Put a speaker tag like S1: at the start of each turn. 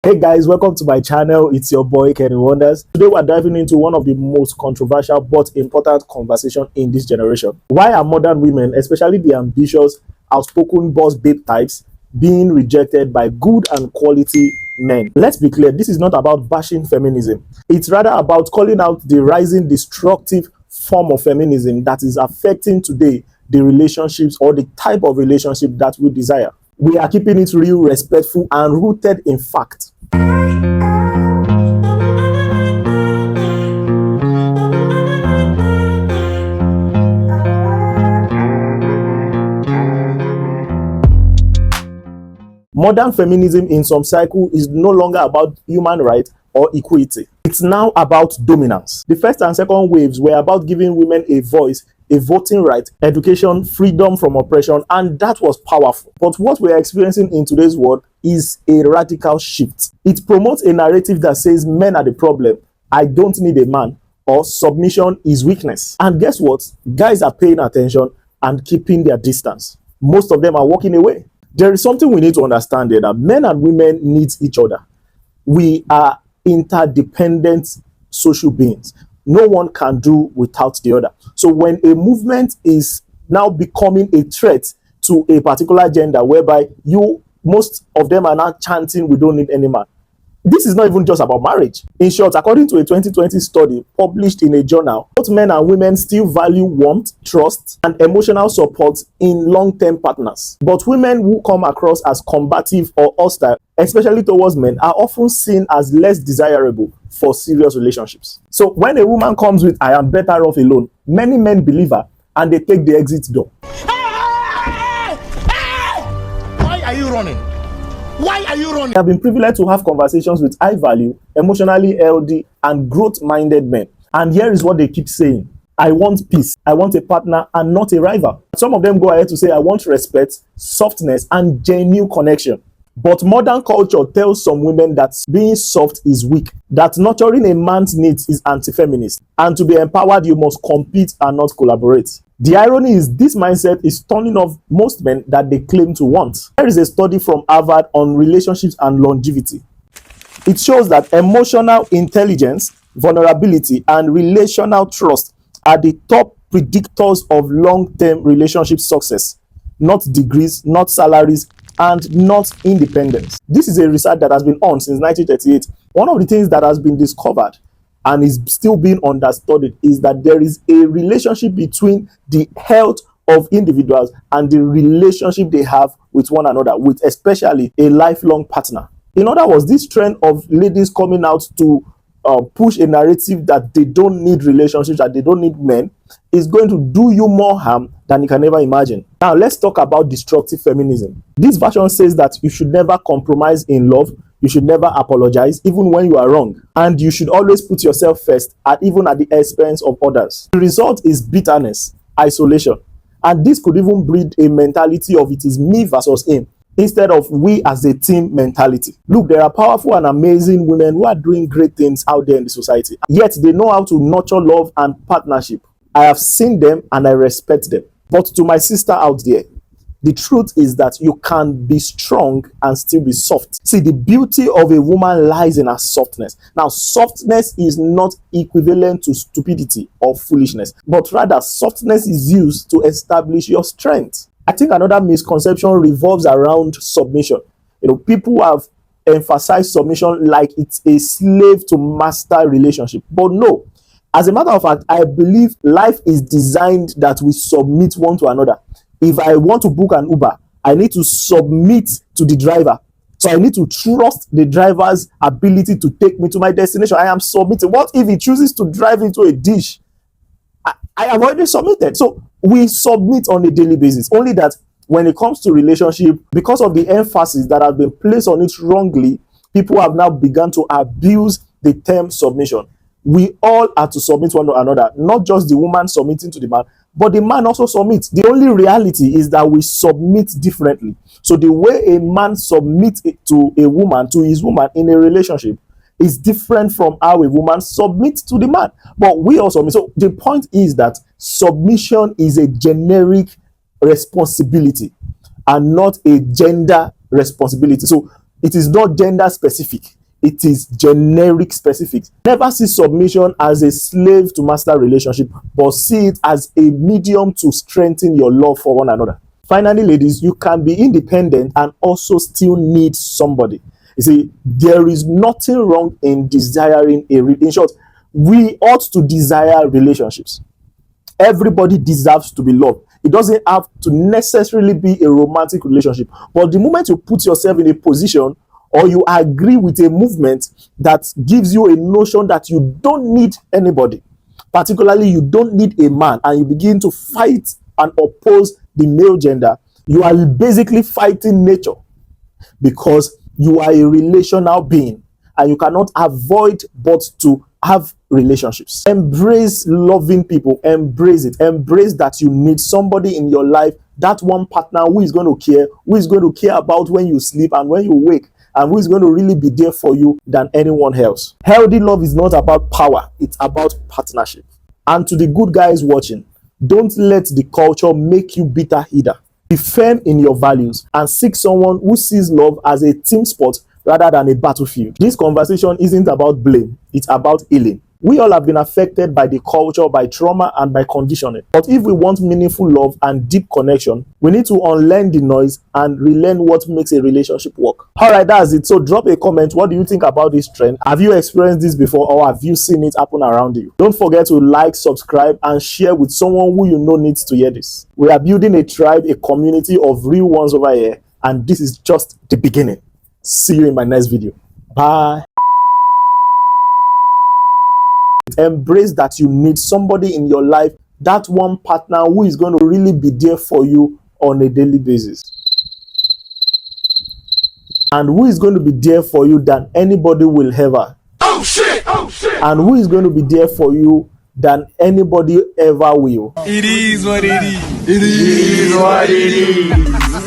S1: Hey guys, welcome to my channel. It's your boy Kenny Wonders. Today we're diving into one of the most controversial but important conversations in this generation. Why are modern women, especially the ambitious, outspoken boss babe types, being rejected by good and quality men? Let's be clear, this is not about bashing feminism. It's rather about calling out the rising destructive form of feminism that is affecting today the relationships or the type of relationship that we desire. We are keeping it real, respectful, and rooted in fact. Modern feminism in some cycle is no longer about human rights or equality. It's now about dominance. The first and second waves were about giving women a voice, a voting right, education, freedom from oppression, and that was powerful. But what we're experiencing in today's world is a radical shift. It promotes a narrative that says men are the problem, I don't need a man, or submission is weakness. And guess what? Guys are paying attention and keeping their distance. Most of them are walking away. There is something we need to understand here, that men and women need each other. We are interdependent social beings. No one can do without the other. So when a movement is now becoming a threat to a particular gender, whereby most of them are now chanting, we don't need any man. This is not even just about marriage. In short, according to a 2020 study published in a journal, both men and women still value warmth, trust, and emotional support in long-term partners. But women who come across as combative or hostile, especially towards men, are often seen as less desirable for serious relationships. So when a woman comes with, I am better off alone, many men believe her and they take the exit door.
S2: Why are you running? Why are you running?
S1: I have been privileged to have conversations with high-value, emotionally healthy, and growth-minded men. And here is what they keep saying. I want peace. I want a partner and not a rival. Some of them go ahead to say, I want respect, softness, and genuine connection. But modern culture tells some women that being soft is weak, that nurturing a man's needs is anti-feminist, and to be empowered, you must compete and not collaborate. The irony is this mindset is turning off most men that they claim to want. There is a study from Harvard on relationships and longevity. It shows that emotional intelligence, vulnerability, and relational trust are the top predictors of long-term relationship success, not degrees, not salaries, and not independence. This is a research that has been on since 1938. One of the things that has been discovered and is still being understudied is that there is a relationship between the health of individuals and the relationship they have with one another, with especially a lifelong partner. In other words, this trend of ladies coming out to push a narrative that they don't need relationships, that they don't need men, is going to do you more harm than you can ever imagine. Now, let's talk about destructive feminism. This version says that you should never compromise in love, you should never apologize, even when you are wrong, and you should always put yourself first, even at the expense of others. The result is bitterness, isolation, and this could even breed a mentality of it is me versus him, instead of we as a team mentality. Look, there are powerful and amazing women who are doing great things out there in the society, yet they know how to nurture love and partnership. I have seen them and I respect them. But to my sister out there, the truth is that you can be strong and still be soft. See, the beauty of a woman lies in her softness. Now, softness is not equivalent to stupidity or foolishness, but rather softness is used to establish your strength. I think another misconception revolves around submission. People have emphasized submission like it's a slave to master relationship. But no, as a matter of fact, I believe life is designed that we submit one to another. If I want to book an Uber, I need to submit to the driver. So I need to trust the driver's ability to take me to my destination. I am submitting. What if he chooses to drive into a ditch? I have already submitted. So we submit on a daily basis. Only that when it comes to relationship, because of the emphasis that has been placed on it wrongly, people have now begun to abuse the term submission. We all are to submit one to another, not just the woman submitting to the man, but the man also submits. The only reality is that we submit differently. So the way a man submits to a woman, to his woman in a relationship, is different from how a woman submits to the man. But we also submit. So the point is that submission is a generic responsibility and not a gender responsibility. So it is not gender specific. It is generic specific. Never see submission as a slave to master relationship, but see it as a medium to strengthen your love for one another. Finally, ladies, you can be independent and also still need somebody. You see, there is nothing wrong in desiring in short, we ought to desire relationships. Everybody deserves to be loved. It doesn't have to necessarily be a romantic relationship. But the moment you put yourself in a position or you agree with a movement that gives you a notion that you don't need anybody, particularly you don't need a man, and you begin to fight and oppose the male gender, you are basically fighting nature, because you are a relational being and you cannot avoid but to have relationships. Embrace loving people. Embrace it. Embrace that you need somebody in your life, that one partner who is going to care about when you sleep and when you wake, and who is going to really be there for you than anyone else. Healthy love is not about power, it's about partnership. And to the good guys watching, don't let the culture make you bitter either. Be firm in your values and seek someone who sees love as a team sport rather than a battlefield. This conversation isn't about blame, it's about healing. We all have been affected by the culture, by trauma, and by conditioning. But if we want meaningful love and deep connection, we need to unlearn the noise and relearn what makes a relationship work. Alright, that's it. So drop a comment. What do you think about this trend? Have you experienced this before, or have you seen it happen around you? Don't forget to like, subscribe, and share with someone who you know needs to hear this. We are building a tribe, a community of real ones over here, and this is just the beginning. See you in my next video. Bye. Embrace that you need somebody in your life, that one partner who is going to really be there for you on a daily basis, and who is going to be there for you than anybody will ever. Oh shit! Oh shit! And who is going to be there for you than anybody ever will.
S2: It is what it is. It is what it is.